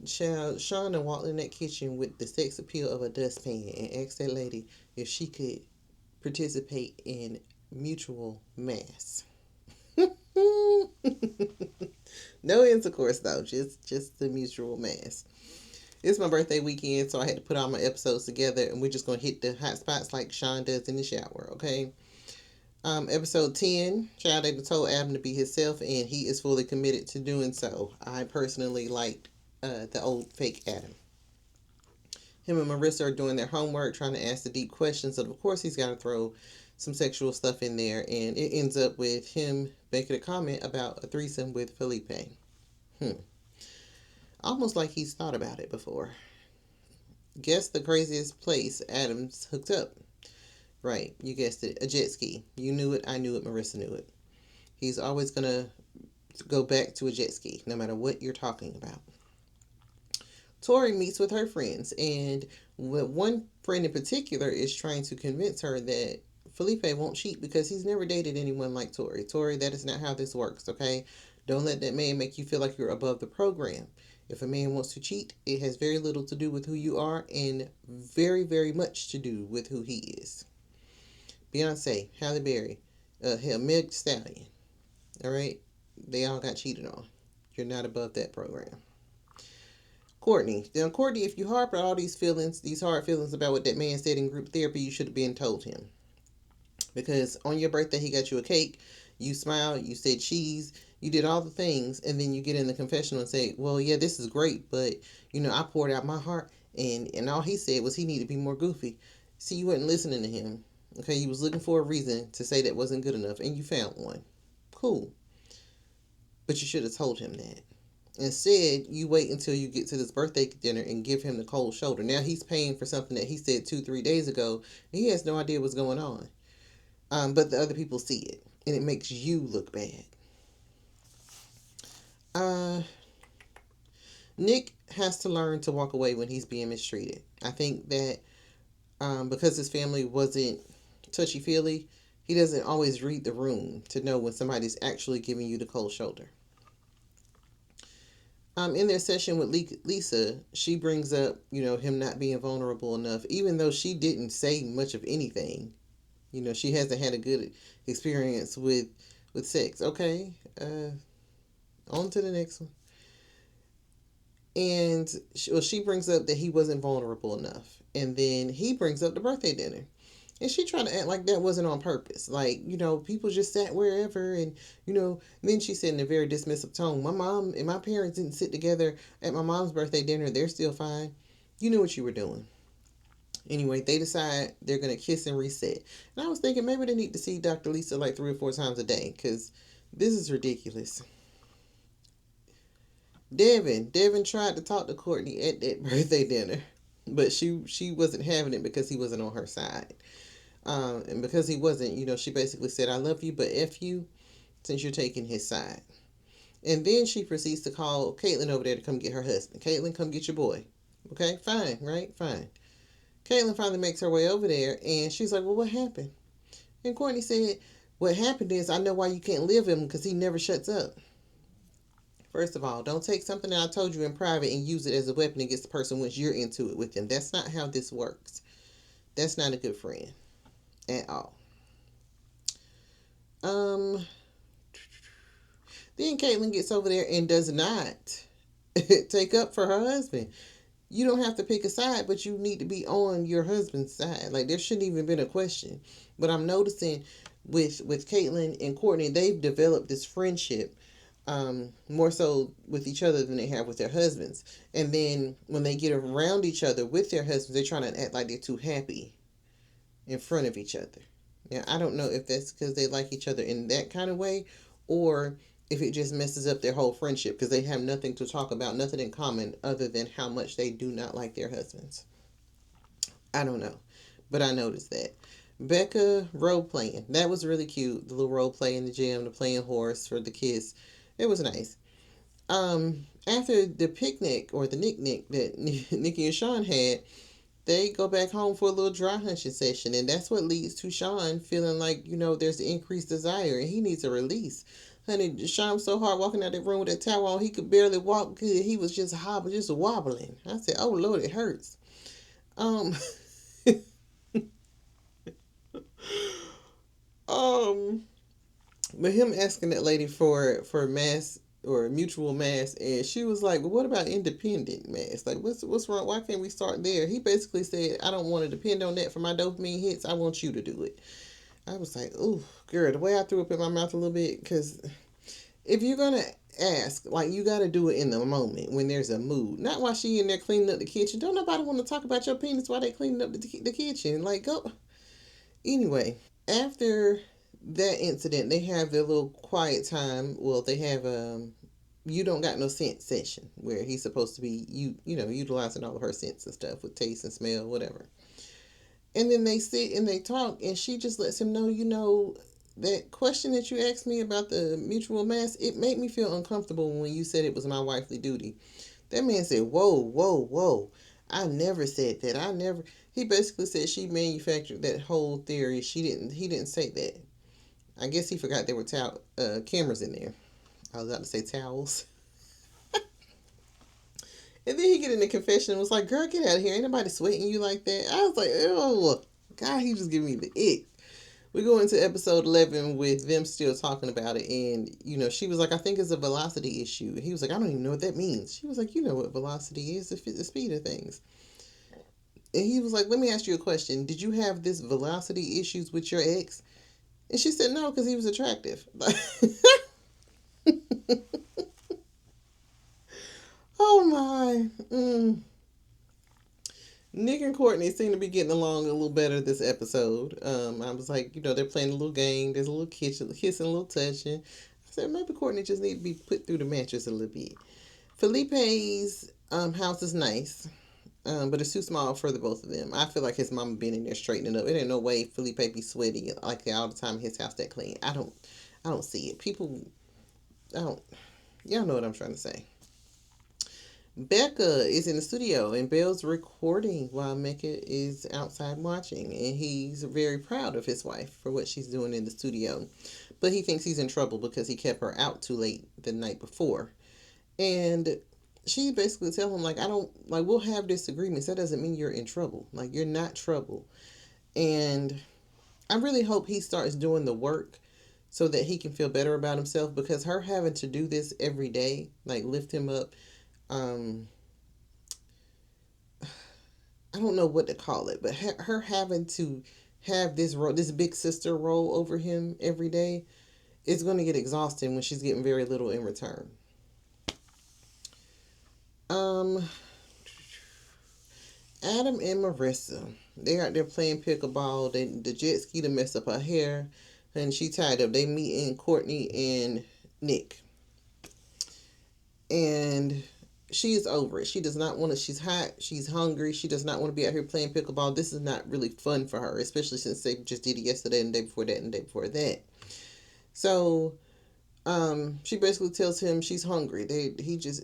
Child, Shauna walked in that kitchen with the sex appeal of a dustpan and asked that lady if she could participate in mutual mass. No intercourse though, just the mutual mass. It's my birthday weekend, so I had to put all my episodes together, and we're just gonna hit the hot spots like Sean does in the shower. Okay. Episode 10, Child David told Adam to be himself, and he is fully committed to doing so. I personally liked the old fake Adam. Him and Marissa are doing their homework, trying to ask the deep questions. So of course, he's got to throw some sexual stuff in there, and it ends up with him making a comment about a threesome with Felipe. Hmm. Almost like he's thought about it before. Guess the craziest place Adams hooked up. Right, you guessed it, a jet ski. You knew it, I knew it, Marissa knew it. He's always gonna go back to a jet ski, no matter what you're talking about. Tori meets with her friends, and one friend in particular is trying to convince her that Felipe won't cheat because he's never dated anyone like Tori. Tori, that is not how this works, okay? Don't let that man make you feel like you're above the program. If a man wants to cheat, it has very little to do with who you are and very, very much to do with who he is. Beyonce, Halle Berry, hell, Meg Thee Stallion, all right? They all got cheated on. You're not above that program. Courtney. Now, Courtney, if you harbor all these feelings, these hard feelings about what that man said in group therapy, you should have been told him. Because on your birthday, he got you a cake, you smiled, you said cheese, you did all the things, and then you get in the confessional and say, well, yeah, this is great, but, I poured out my heart, and all he said was he needed to be more goofy. See, you weren't listening to him. Okay, you was looking for a reason to say that wasn't good enough, and you found one. Cool. But you should have told him that. Instead, you wait until you get to this birthday dinner and give him the cold shoulder. Now he's paying for something that he said 2, 3 days ago, and he has no idea what's going on. But the other people see it, and it makes you look bad. Uh, Nick has to learn to walk away when he's being mistreated. I think that because his family wasn't touchy feely, he doesn't always read the room to know when somebody's actually giving you the cold shoulder. In their session with Lisa, she brings up, him not being vulnerable enough, even though she didn't say much of anything. She hasn't had a good experience with sex. Okay, on to the next one. And she brings up that he wasn't vulnerable enough, and then he brings up the birthday dinner. And she tried to act like that wasn't on purpose. Like, people just sat wherever. And then she said in a very dismissive tone, my mom and my parents didn't sit together at my mom's birthday dinner. They're still fine. You knew what you were doing. Anyway, they decide they're going to kiss and reset. And I was thinking maybe they need to see Dr. Lisa like 3 or 4 times a day because this is ridiculous. Devin tried to talk to Courtney at that birthday dinner, but she wasn't having it because he wasn't on her side. And because he wasn't, she basically said, I love you, but F you, since you're taking his side. And then she proceeds to call Caitlin over there to come get her husband. Caitlin, come get your boy. Okay, fine, right? Fine. Caitlin finally makes her way over there, and she's like, well, what happened? And Courtney said, what happened is I know why you can't live him because he never shuts up. First of all, don't take something that I told you in private and use it as a weapon against the person once you're into it with them. That's not how this works. That's not a good friend at all. Um, then Caitlin gets over there and does not take up for her husband. You don't have to pick a side, but you need to be on your husband's side. Like there shouldn't even been a question. But I'm noticing with Caitlin and Courtney, they've developed this friendship more so with each other than they have with their husbands. And then when they get around each other with their husbands, they're trying to act like they're too happy in front of each other. Now, I don't know if that's because they like each other in that kind of way or if it just messes up their whole friendship because they have nothing to talk about, nothing in common other than how much they do not like their husbands. I don't know, but I noticed that. Becca role playing. That was really cute. The little role play in the gym, the playing horse for the kiss. It was nice. After the picnic or the picnic that Nikki and Sean had, they go back home for a little dry hunching session, and that's what leads to Sean feeling like there's an increased desire and he needs a release. Honey, Sean was so hard walking out that room with that towel on, he could barely walk good. He was just hobbling, just wobbling. I said, "Oh Lord, it hurts." Um, um, but him asking that lady for mass or mutual mass, and she was like, "Well, what about independent mass? Like, what's wrong? Why can't we start there?" He basically said, "I don't want to depend on that for my dopamine hits. I want you to do it." I was like, "Ooh, girl," the way I threw up in my mouth a little bit, because if you're gonna ask, like, you got to do it in the moment when there's a mood, not while she in there cleaning up the kitchen. Don't nobody want to talk about your penis while they cleaning up the kitchen. Like, go. Anyway, after that incident, they have their little quiet time. Well, they have you don't got no sense session where he's supposed to be utilizing all of her sense and stuff with taste and smell, whatever. And then they sit and they talk, and she just lets him know, that question that you asked me about the mutual mass, it made me feel uncomfortable when you said it was my wifely duty. That man said, "Whoa, whoa, whoa. I never said that. I never." He basically said she manufactured that whole theory. He didn't say that. I guess he forgot there were cameras in there. I was about to say towels. And then he get in the confession and was like, "Girl, get out of here. Ain't nobody sweating you like that." I was like, "Oh, God, he just giving me the ick." We go into episode 11 with them still talking about it. And, she was like, "I think it's a velocity issue." He was like, "I don't even know what that means." She was like, "You know what velocity is, the speed of things." And he was like, "Let me ask you a question. Did you have this velocity issues with your ex?" And she said, "No, because he was attractive." Oh, my. Nick and Courtney seem to be getting along a little better this episode. I was like, they're playing a little game. There's a little kissing, a little touching. I said maybe Courtney just need to be put through the mattress a little bit. Felipe's house is nice, but it's too small for the both of them. I feel like his mama been in there straightening up. It ain't no way Felipe be sweaty like that all the time. His house that clean. I don't see it. People, I don't. Y'all know what I'm trying to say. Becca is in the studio and Bill's recording while Mecca is outside watching. And he's very proud of his wife for what she's doing in the studio. But he thinks he's in trouble because he kept her out too late the night before. And she basically tells him, like, I don't, like, we'll have disagreements. That doesn't mean you're in trouble. Like, you're not trouble. And I really hope he starts doing the work so that he can feel better about himself, because her having to do this every day, like lift him up, um, I don't know what to call it, but her having to have this role, this big sister role over him every day, is going to get exhausting when she's getting very little in return. Um, Adam and Marissa, they out there playing pickleball. The jet ski to mess up her hair, and she tied up. They meeting Courtney and Nick, and she is over it. She does not want to. She's hot. She's hungry. She does not want to be out here playing pickleball. This is not really fun for her, especially since they just did it yesterday and the day before that and the day before that. So, she basically tells him she's hungry.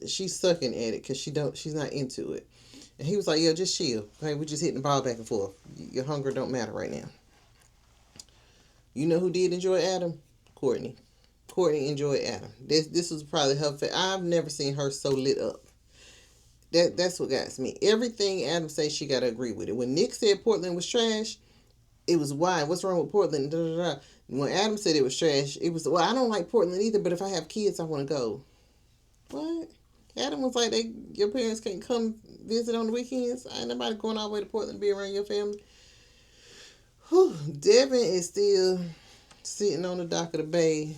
She's sucking at it because she's not into it. And he was like, "Yo, just chill. Okay, we're just hitting the ball back and forth. Your hunger don't matter right now." You know who did enjoy Adam? Courtney. Courtney enjoyed Adam. This was probably her. I've never seen her so lit up. That's what got me. Everything Adam says, she got to agree with it. When Nick said Portland was trash, it was why. What's wrong with Portland? Da, da, da. When Adam said it was trash, it was, well, I don't like Portland either, but if I have kids, I want to go. What? Adam was like, your parents can't come visit on the weekends. Ain't nobody going all the way to Portland to be around your family. Whew. Devin is still sitting on the dock of the bay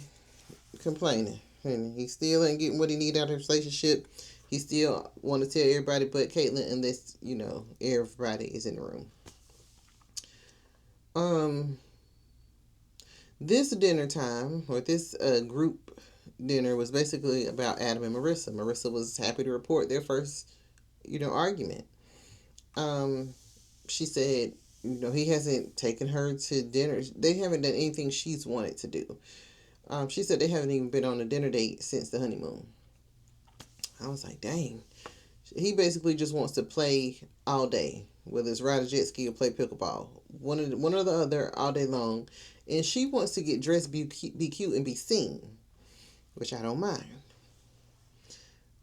complaining. And he still ain't getting what he need out of his relationship. He still want to tell everybody but Caitlyn, unless, everybody is in the room. This dinner time, or this group dinner, was basically about Adam and Marissa. Marissa was happy to report their first, argument. She said, he hasn't taken her to dinner. They haven't done anything she's wanted to do. She said they haven't even been on a dinner date since the honeymoon. I was like, dang. He basically just wants to play all day, whether it's ride a jet ski or play pickleball. One or the other all day long. And she wants to get dressed, be cute, and be seen. which I don't mind.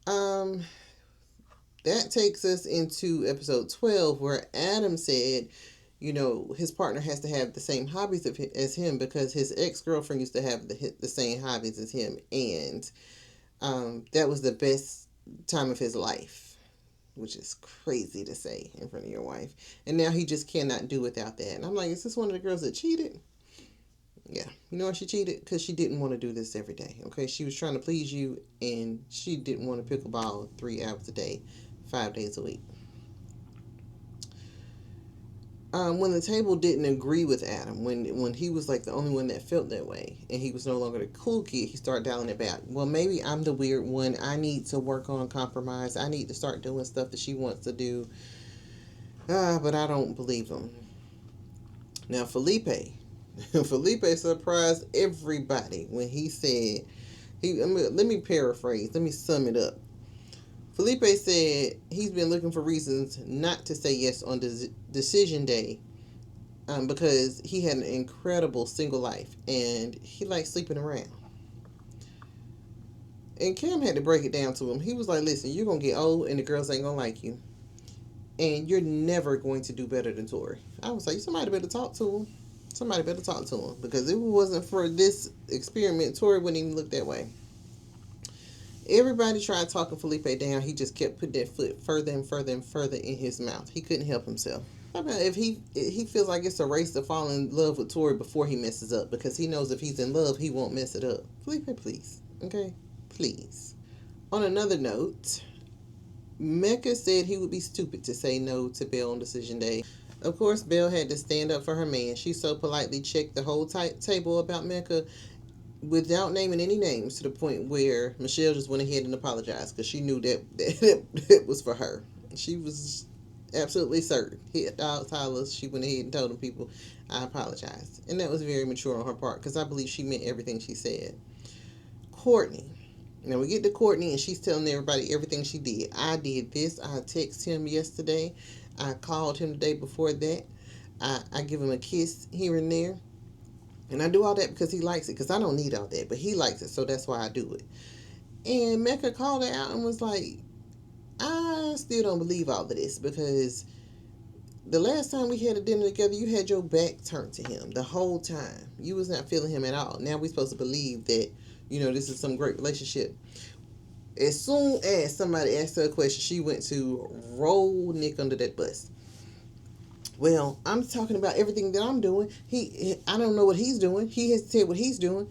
Um, that takes us into episode 12, where Adam said, his partner has to have the same hobbies as him because his ex girlfriend used to have the same hobbies as him, and that was the best time of his life, which is crazy to say in front of your wife. And now he just cannot do without that. And I'm like, is this one of the girls that cheated? Yeah. You know why she cheated? Because she didn't want to do this every day. Okay. She was trying to please you, and she didn't want to pick a ball 3 hours a day, 5 days a week. When the table didn't agree with Adam, when he was like the only one that felt that way, and he was no longer the cool kid, he started dialing it back. Well, maybe I'm the weird one. I need to work on compromise. I need to start doing stuff that she wants to do. But I don't believe him. Now, Felipe surprised everybody when he said, let me paraphrase, let me sum it up. Felipe said he's been looking for reasons not to say yes on decision day, because he had an incredible single life and he likes sleeping around. And Cam had to break it down to him. He was like, listen, you're going to get old and the girls ain't going to like you. And you're never going to do better than Tori. I was like, somebody better talk to him. Somebody better talk to him. Because if it wasn't for this experiment, Tori wouldn't even look that way. Everybody tried talking Felipe down. He just kept putting that foot further and further and further in his mouth. He couldn't help himself. How about if he feels like it's a race to fall in love with Tori before he messes up, because he knows if he's in love, he won't mess it up. Felipe, please. Okay? Please. On another note, Mecca said he would be stupid to say no to Belle on decision day. Of course, Belle had to stand up for her man. She so politely checked the whole table about Mecca without naming any names, to the point where Michelle just went ahead and apologized because she knew that was for her. She was absolutely certain. Hit dogs hollers. She went ahead and told them people, I apologize. And that was very mature on her part, because I believe she meant everything she said. Courtney. Now we get to Courtney, and she's telling everybody everything she did. I did this. I texted him yesterday. I called him the day before that. I give him a kiss here and there. And I do all that because he likes it, because I don't need all that, but he likes it, so that's why I do it. And Mecca called her out and was like, I still don't believe all of this, because the last time we had a dinner together, you had your back turned to him the whole time. You was not feeling him at all. Now we're supposed to believe that, this is some great relationship. As soon as somebody asked her a question, she went to roll Nick under that bus. Well, I'm talking about everything that I'm doing. I don't know what he's doing. He has said what he's doing.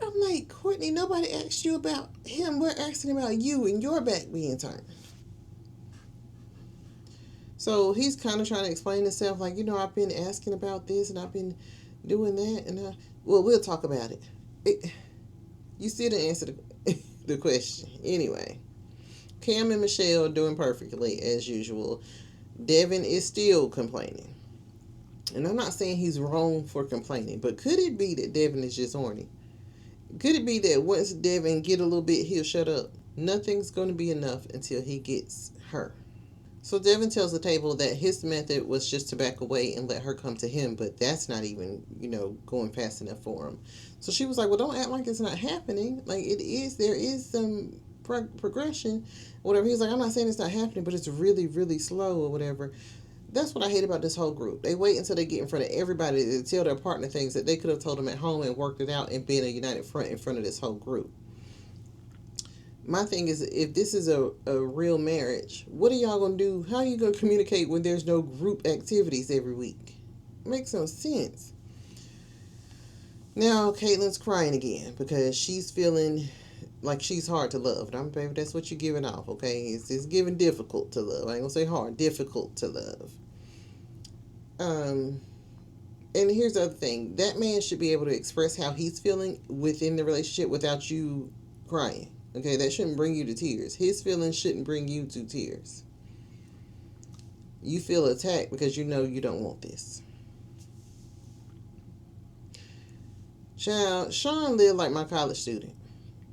I'm like, Courtney, nobody asked you about him. We're asking about you and your back being turned. So he's kind of trying to explain himself, like, I've been asking about this and I've been doing that, and we'll talk about it. You still didn't answer the question. Anyway, Cam and Michelle are doing perfectly as usual. Devin is still complaining. And I'm not saying he's wrong for complaining, but could it be that Devin is just horny? Could it be that once Devin get a little bit, he'll shut up? Nothing's going to be enough until he gets her. So Devin tells the table that his method was just to back away and let her come to him, but that's not even, going fast enough for him. So she was like, well, don't act like it's not happening. Like, it is. There is some progression, whatever. He's like, I'm not saying it's not happening, but it's really, really slow or whatever. That's what I hate about this whole group. They wait until they get in front of everybody to tell their partner things that they could have told them at home and worked it out and been a united front in front of this whole group. My thing is, if this is a real marriage, what are y'all going to do? How are you going to communicate when there's no group activities every week? Makes no sense. Now, Caitlin's crying again because she's feeling like she's hard to love. And baby, that's what you're giving off, okay? It's giving difficult to love. I ain't going to say hard, difficult to love. And here's the other thing. That man should be able to express how he's feeling within the relationship without you crying. Okay, that shouldn't bring you to tears. His feelings shouldn't bring you to tears. You feel attacked because you know you don't want this. Child, Sean lived like my college student.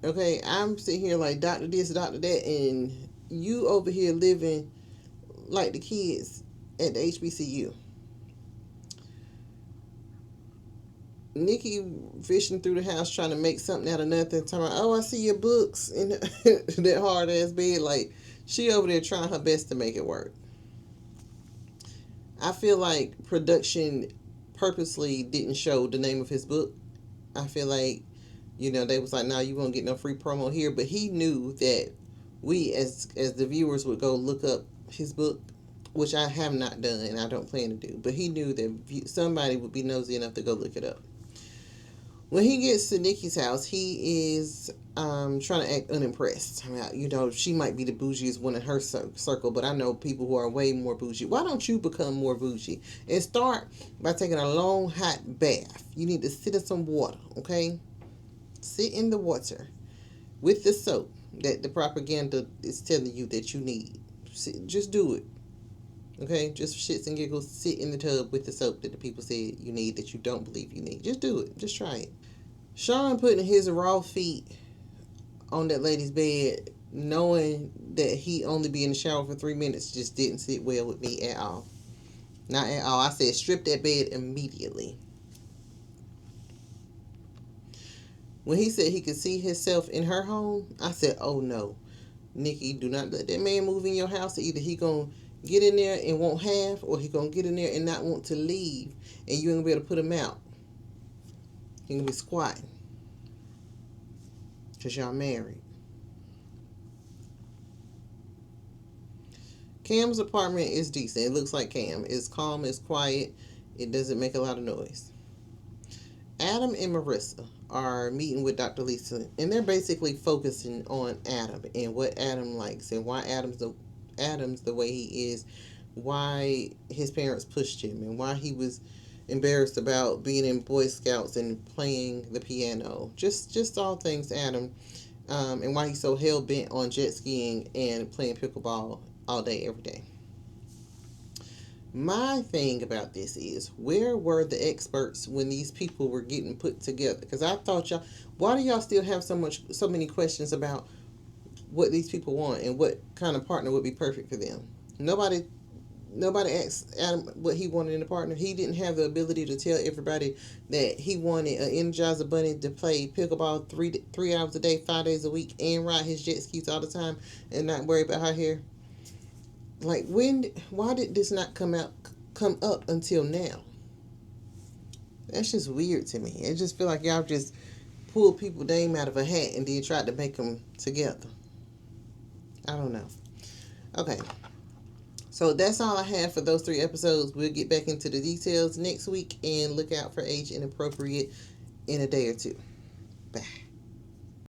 Okay, I'm sitting here like Dr. this, Dr. that, and you over here living like the kids at the HBCU. Nikki fishing through the house trying to make something out of nothing. Talking about, oh, I see your books in that hard ass bed. Like, she over there trying her best to make it work. I feel like production purposely didn't show the name of his book. I feel like, they was like, "No, you won't get no free promo here." But he knew that we, as the viewers, would go look up his book, which I have not done and I don't plan to do. But he knew that somebody would be nosy enough to go look it up. When he gets to Nikki's house, he is trying to act unimpressed. She might be the bougiest one in her circle, but I know people who are way more bougie. Why don't you become more bougie? And start by taking a long, hot bath. You need to sit in some water, okay? Sit in the water with the soap that the propaganda is telling you that you need. Just do it, okay? Just shits and giggles, sit in the tub with the soap that the people said you need that you don't believe you need. Just do it. Just try it. Sean putting his raw feet on that lady's bed, knowing that he only be in the shower for 3 minutes, just didn't sit well with me at all. Not at all. I said strip that bed immediately. When he said he could see himself in her home, I said, oh no. Nikki, do not let that man move in your house. Either he gonna get in there and won't have, or he gonna get in there and not want to leave, and you ain't gonna be able to put him out. He gonna be squatting. Because y'all married. Cam's apartment is decent. It looks like Cam. It's calm, it's quiet. It doesn't make a lot of noise. Adam and Marissa are meeting with Dr. Lisa, and they're basically focusing on Adam and what Adam likes and why Adam's the way he is, why his parents pushed him, and why he was embarrassed about being in Boy Scouts and playing the piano. Just all things Adam, and why he's so hell bent on jet skiing and playing pickleball all day, every day. My thing about this is, where were the experts when these people were getting put together? Because I thought why do y'all still have so many questions about what these people want and what kind of partner would be perfect for them? Nobody asked Adam what he wanted in a partner. He didn't have the ability to tell everybody that he wanted an Energizer Bunny to play pickleball 3 hours a day, 5 days a week, and ride his jet skis all the time and not worry about her hair. Like, why did this not come up until now? That's just weird to me. I just feel like y'all just pulled people name out of a hat and then tried to make them together. I don't know. Okay. So that's all I have for those 3 episodes. We'll get back into the details next week and look out for Age Inappropriate in a day or two. Bye.